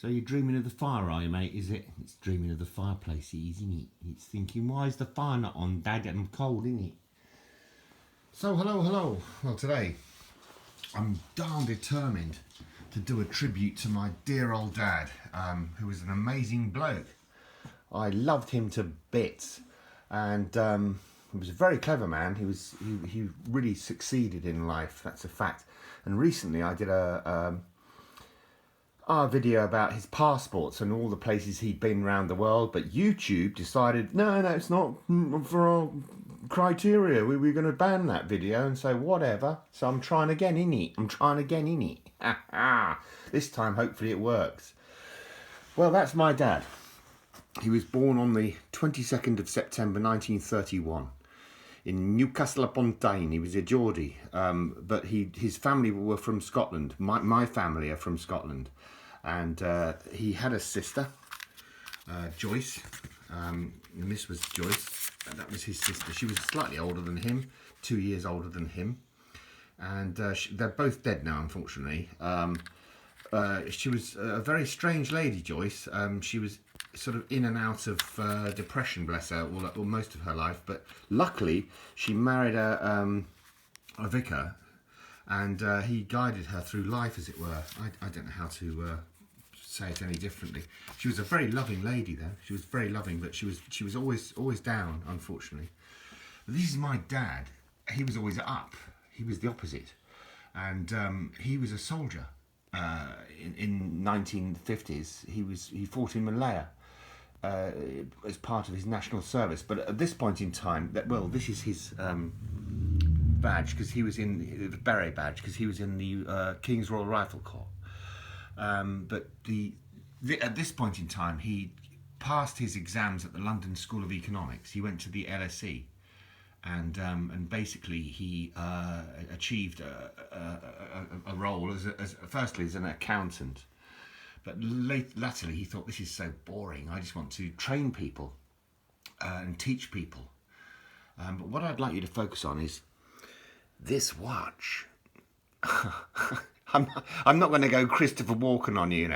So you're dreaming of the fire, are you, mate? Is it? It's dreaming of the fireplace, isn't it? It's thinking, why is the fire not on, Dad? I'm cold, isn't it? So, hello. Well, today, I'm darn determined to do a tribute to my dear old dad, who was an amazing bloke. I loved him to bits, and he was a very clever man. He really succeeded in life. That's a fact. And recently, I did a video about his passports and all the places he'd been around the world, but YouTube decided, no, it's not for our criteria. We're going to ban that video and say, whatever. So I'm trying again, innit? This time, hopefully it works. Well, that's my dad. He was born on the 22nd of September 1931 in Newcastle upon Tyne. He was a Geordie, but his family were from Scotland. My family are from Scotland. And he had a sister, Joyce, and this was Joyce, and that was his sister. She was slightly older than him, 2 years older than him, and they're both dead now, unfortunately. She was a very strange lady, Joyce. She was sort of in and out of depression, bless her, all most of her life, but luckily she married a vicar, and he guided her through life, as it were. I don't know how to say it any differently. She was a very loving lady, though. She was very loving, but she was always down, unfortunately. But this is my dad. He was always up. He was the opposite, and he was a soldier in 1950s. He fought in Malaya as part of his national service. But at this point in time, this is his badge, because he was in the beret badge, because he was in the King's Royal Rifle Corps. But at this point in time, he passed his exams at the London School of Economics. He went to the LSE, and basically he achieved a role as firstly as an accountant. But latterly, he thought, this is so boring. I just want to train people and teach people. But what I'd like you to focus on is this watch. I'm not going to go Christopher Walken on you,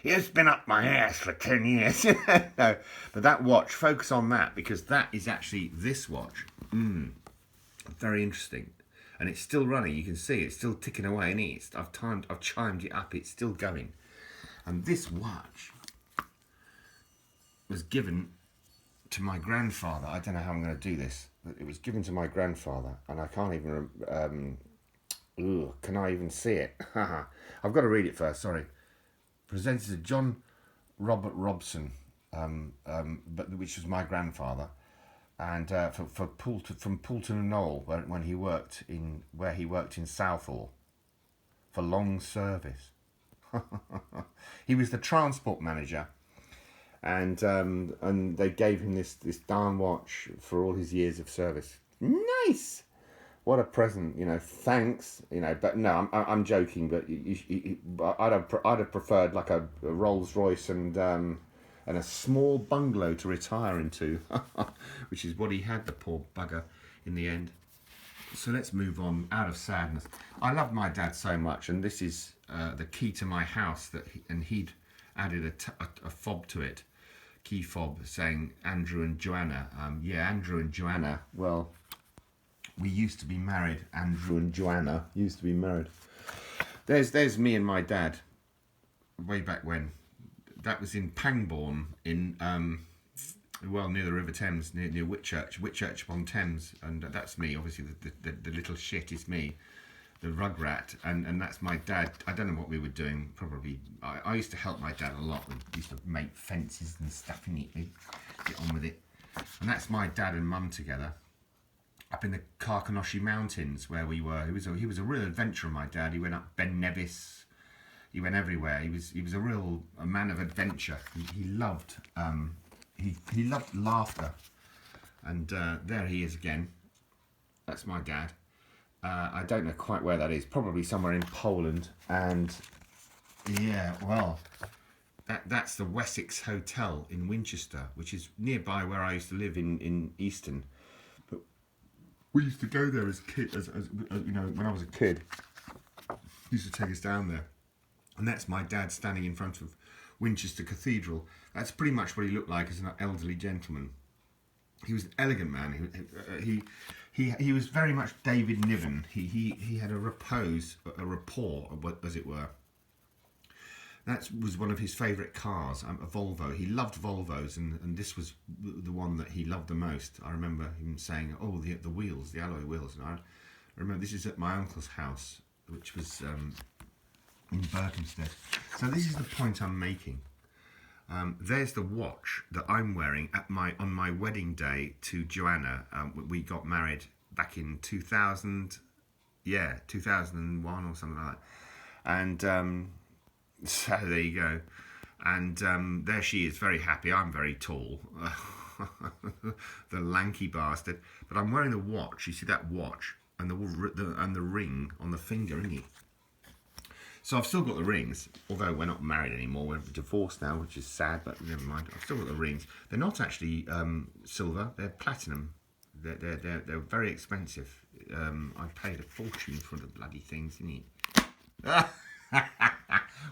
It's been up my ass for 10 years. No, but that watch, focus on that, because that is actually this watch. Very interesting. And it's still running. You can see it's still ticking away. And I've chimed it up. It's still going. And this watch was given to my grandfather. I don't know how I'm going to do this, but it was given to my grandfather, and I can't even. Can I even see it? I've got to read it first. Sorry. Presented to John Robert Robson, which was my grandfather, and from Poulton and Knowle, where he worked in Southall for long service. He was the transport manager, and they gave him this darn watch for all his years of service. Nice. What a present, thanks, but no, I'm joking, but I'd have preferred like a Rolls Royce and a small bungalow to retire into, which is what he had, the poor bugger, in the end. So let's move on out of sadness. I love my dad so much, and this is the key to my house, and he'd added a fob to it, key fob, saying Andrew and Joanna. Andrew and Joanna, well, we used to be married. Andrew and Joanna used to be married. There's me and my dad, way back when. That was in Pangbourne, in near the River Thames, near Whitchurch upon Thames, and that's me. Obviously, the little shit is me, the rug rat, and that's my dad. I don't know what we were doing. Probably, I used to help my dad a lot. We used to make fences and stuff, and get on with it. And that's my dad and mum together, up in the Carconochie Mountains where we were. He was a real adventurer, my dad. He went up Ben Nevis. He went everywhere. He was a man of adventure. He loved he loved laughter. And there he is again. That's my dad. I don't know quite where that is. Probably somewhere in Poland. And yeah, well, that's the Wessex Hotel in Winchester, which is nearby where I used to live in Easton. We used to go there as kids, as when I was a kid. He used to take us down there. And that's my dad standing in front of Winchester Cathedral. That's pretty much what he looked like as an elderly gentleman. He was an elegant man. He was very much David Niven. He had a repose, a rapport, as it were. That was one of his favourite cars, a Volvo. He loved Volvos, and this was the one that he loved the most. I remember him saying, "Oh, the wheels, the alloy wheels." And I remember this is at my uncle's house, which was in Berkhamsted. So this is the point I'm making. There's the watch that I'm wearing on my wedding day to Joanna. We got married back in 2000, 2001 or something like that. And so there you go. And there she is, very happy. I'm very tall, the lanky bastard. But I'm wearing the watch. You see that watch and the ring on the finger, isn't it? So I've still got the rings, although we're not married anymore. We're divorced now, which is sad, but never mind. I've still got the rings. They're not actually silver; they're platinum. They're very expensive. I paid a fortune for the bloody things, didn't you?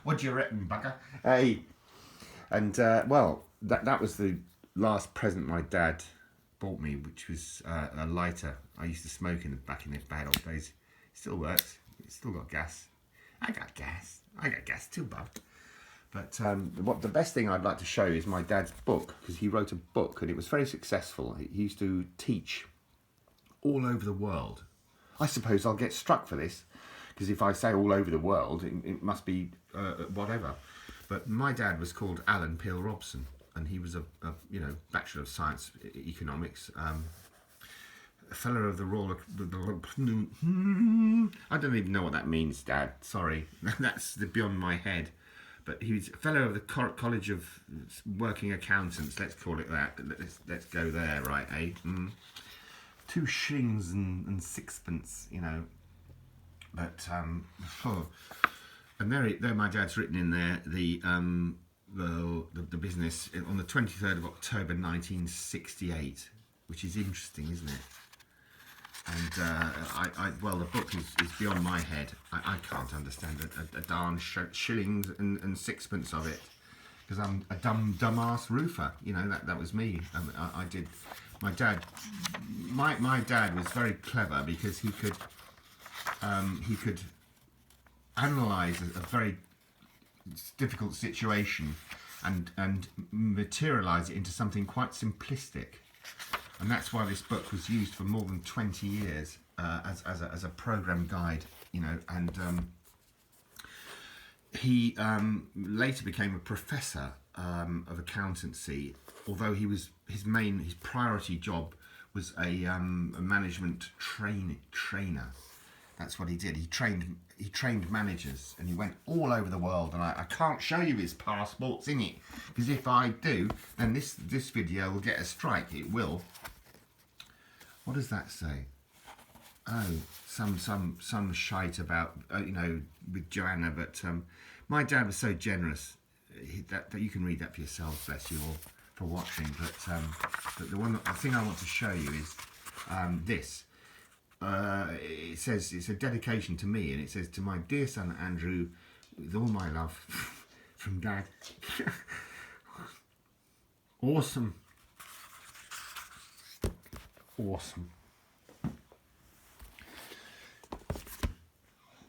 What do you reckon, bugger? Hey, and well, that was the last present my dad bought me, which was a lighter. I used to smoke back in the bad old days. It still works. It's still got gas. I got gas too, bud. But what the best thing I'd like to show you is my dad's book, because he wrote a book and it was very successful. He used to teach all over the world. I suppose I'll get struck for this, because if I say all over the world, it must be whatever. But my dad was called Alan Peel Robson, and he was a Bachelor of Science Economics. A fellow of the Royal... I don't even know what that means, Dad. Sorry. That's beyond my head. But he was a fellow of the College of Working Accountants. Let's call it that. Let's go there, right, eh? 2 shillings and sixpence, you know. But, and there my dad's written in there the business on the 23rd of October 1968, which is interesting, isn't it? And well, the book is beyond my head. I can't understand a darn shillings and sixpence of it, because I'm a dumbass roofer. You know, that was me. I did. My dad was very clever, because he could analyse a very difficult situation and materialise it into something quite simplistic. And that's why this book was used for more than 20 years as a program guide, you know. And he later became a professor of accountancy, although his priority job was a management trainer. That's what he did. He trained managers, and he went all over the world. And I can't show you his passports, in it, because if I do, then this video will get a strike. It will. What does that say? Oh, some shite about with Joanna. But my dad was so generous that you can read that for yourself. Bless you all for watching. But the thing I want to show you is this. It says it's a dedication to me, and it says, "To my dear son Andrew, with all my love, from Dad." Awesome.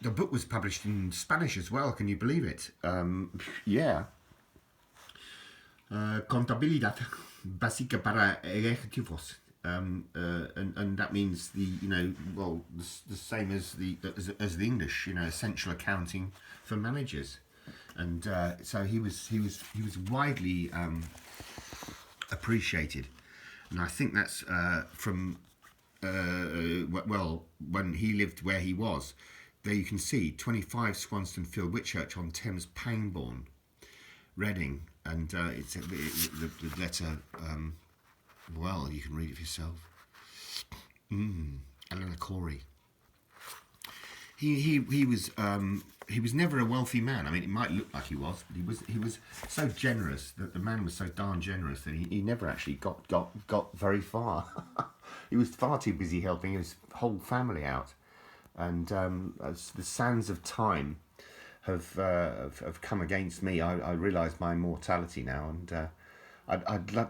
The book was published in Spanish as well. Can you believe it? Yeah. Contabilidad básica para ejecutivos. And that means the same as the English, essential accounting for managers. And so he was widely appreciated, and I think that's from when he lived where he was. There you can see 25 Swanston Field, Whitchurch on Thames, Pangbourne, Reading, and it's the letter. Well, you can read it for yourself. Eleanor Corey. He was never a wealthy man. I mean, it might look like he was, but he was so generous, that the man was so darn generous that he never actually got very far. He was far too busy helping his whole family out, and as the sands of time have come against me. I realise my mortality now, and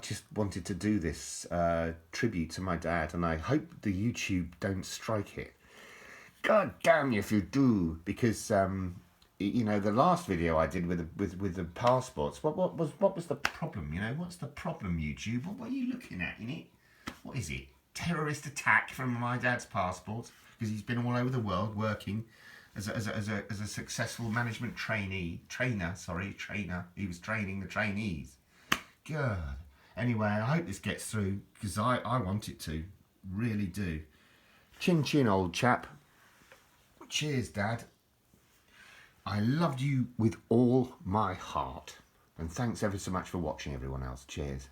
just wanted to do this tribute to my dad, and I hope the YouTube don't strike it. God damn you if you do, because you know, the last video I did with the passports. What was the problem? You know, what's the problem, YouTube? What are you looking at in it? What is it? Terrorist attack from my dad's passport, because he's been all over the world working as a successful management trainer. He was training the trainees. God. Anyway, I hope this gets through, because I want it to. Really do. Chin chin, old chap. Cheers, Dad. I loved you with all my heart. And thanks ever so much for watching, everyone else. Cheers.